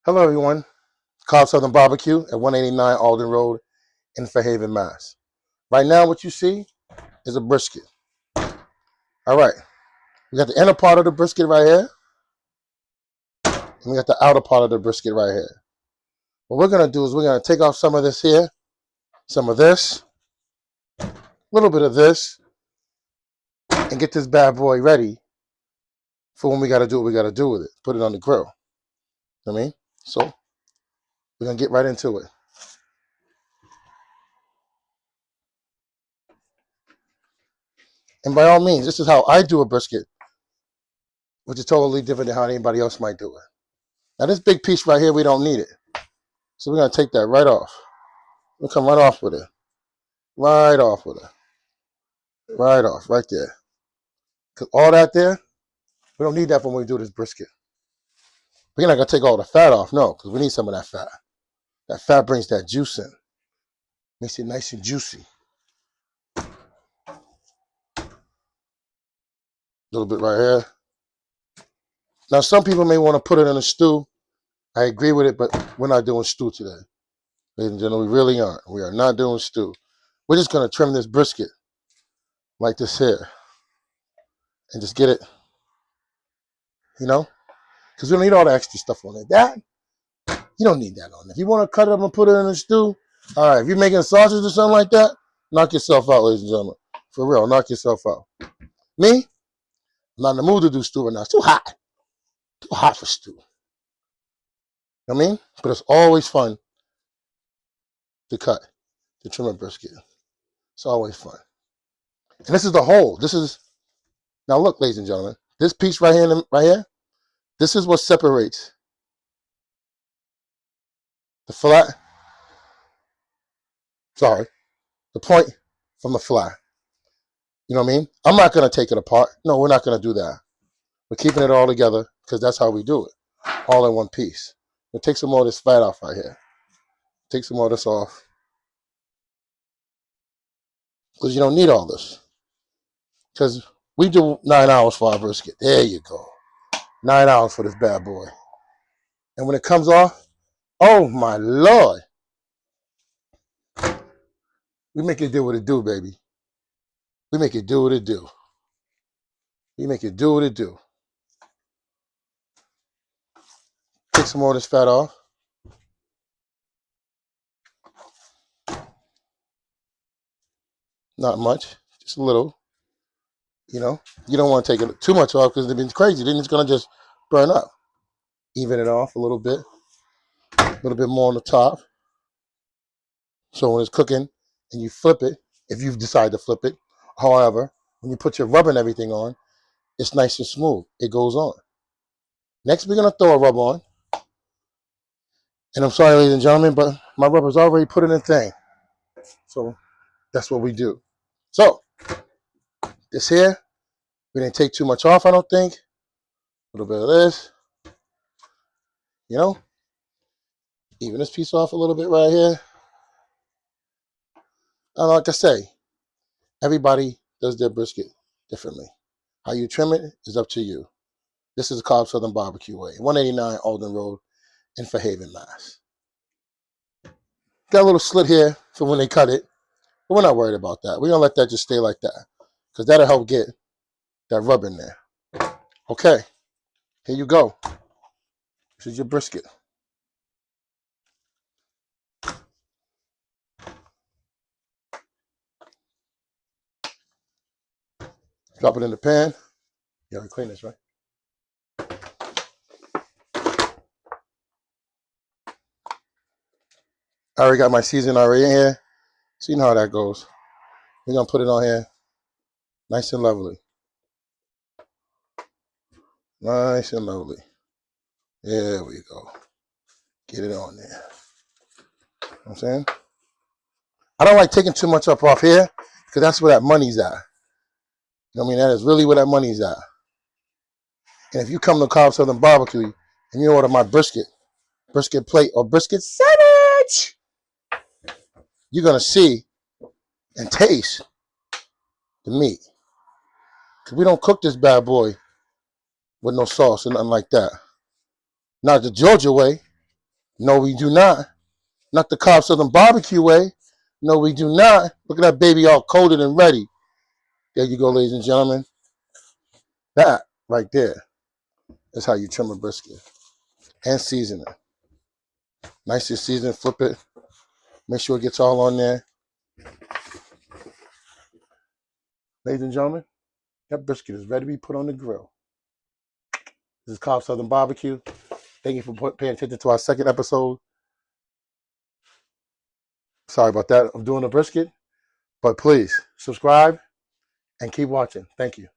Hello, everyone. Cobb Southern BBQ at 189 Alden Road in Fairhaven, Mass. Right now, what you see is a brisket. All right. We got the inner part of the brisket right here, and we got the outer part of the brisket right here. What we're going to do is we're going to take off some of this here, some of this, a little bit of this, and get this bad boy ready for when we got to do what we got to do with it. Put it on the grill. You know what I mean? So we're going to get right into it. And by all means, this is how I do a brisket, which is totally different than how anybody else might do it. Now, this big piece right here, we don't need it. So we're going to take that right off. We'll come right off with it. Right off with it. Right off, right there. Because all that there, we don't need that when we do this brisket. We're not going to take all the fat off, no, because we need some of that fat. That fat brings that juice in. Makes it nice and juicy. A little bit right here. Now, some people may want to put it in a stew. I agree with it, but we're not doing stew today. Ladies and gentlemen, we really aren't. We are not doing stew. We're just going to trim this brisket like this here. And just get it, because we don't need all the extra stuff on it. That, you don't need that on it. If you want to cut it up and put it in a stew, all right. If you're making sausage or something like that, knock yourself out, ladies and gentlemen. For real, knock yourself out. Me, I'm not in the mood to do stew right now. It's too hot. Too hot for stew. You know what I mean? But it's always fun to cut, to trim a brisket. It's always fun. And this is the whole. Now look, ladies and gentlemen. This piece right here, this is what separates the point from the fly. You know what I mean? I'm not going to take it apart. No, we're not going to do that. We're keeping it all together because that's how we do it. All in one piece. We'll take some more of this fat off right here. Take some more of this off. Because you don't need all this. Because we do 9 hours for our brisket. There you go. 9 hours for this bad boy. And when it comes off, oh my Lord. We make it do what it do, baby. We make it do what it do. We make it do what it do. Take some more of this fat off. Not much. Just a little. You don't want to take it too much off because it's been crazy. Then it's going to just burn up. Even it off a little bit more on the top. So when it's cooking and you flip it, if you decide to flip it, however, when you put your rub and everything on, it's nice and smooth. It goes on. Next, we're going to throw a rub on. And I'm sorry, ladies and gentlemen, but my rubber's already put in a thing. So that's what we do. So this here, we didn't take too much off, I don't think. A little bit of this. Even this piece off a little bit right here. And like I say, everybody does their brisket differently. How you trim it is up to you. This is the Cobb Southern BBQ way, 189 Alden Road in Fairhaven, Mass. Got a little slit here for when they cut it, but we're not worried about that. We're going to let that just stay like that because that'll help get that rub in there. Okay, here you go. This is your brisket. Drop it in the pan. You gotta clean this, right? I already got my seasoning already in here. So you know how that goes. We're going to put it on here. Nice and lovely. Nice and lovely. There we go. Get it on there. You know what I'm saying? I don't like taking too much up off here because that's where that money's at. You know what I mean? That is really where that money's at. And if you come to Cobb Southern BBQ and you order my brisket plate, or brisket sandwich, you're going to see and taste the meat. Because we don't cook this bad boy with no sauce or nothing like that. Not the Georgia way. No, we do not. Not the Cobb Southern barbecue way. No, we do not. Look at that baby all coated and ready. There you go, ladies and gentlemen. That right there is how you trim a brisket. And season it. Nicely seasoned, flip it. Make sure it gets all on there. Ladies and gentlemen, that brisket is ready to be put on the grill. This is Cobb Southern Barbecue. Thank you for paying attention to our second episode. Sorry about that. I'm doing a brisket. But please subscribe and keep watching. Thank you.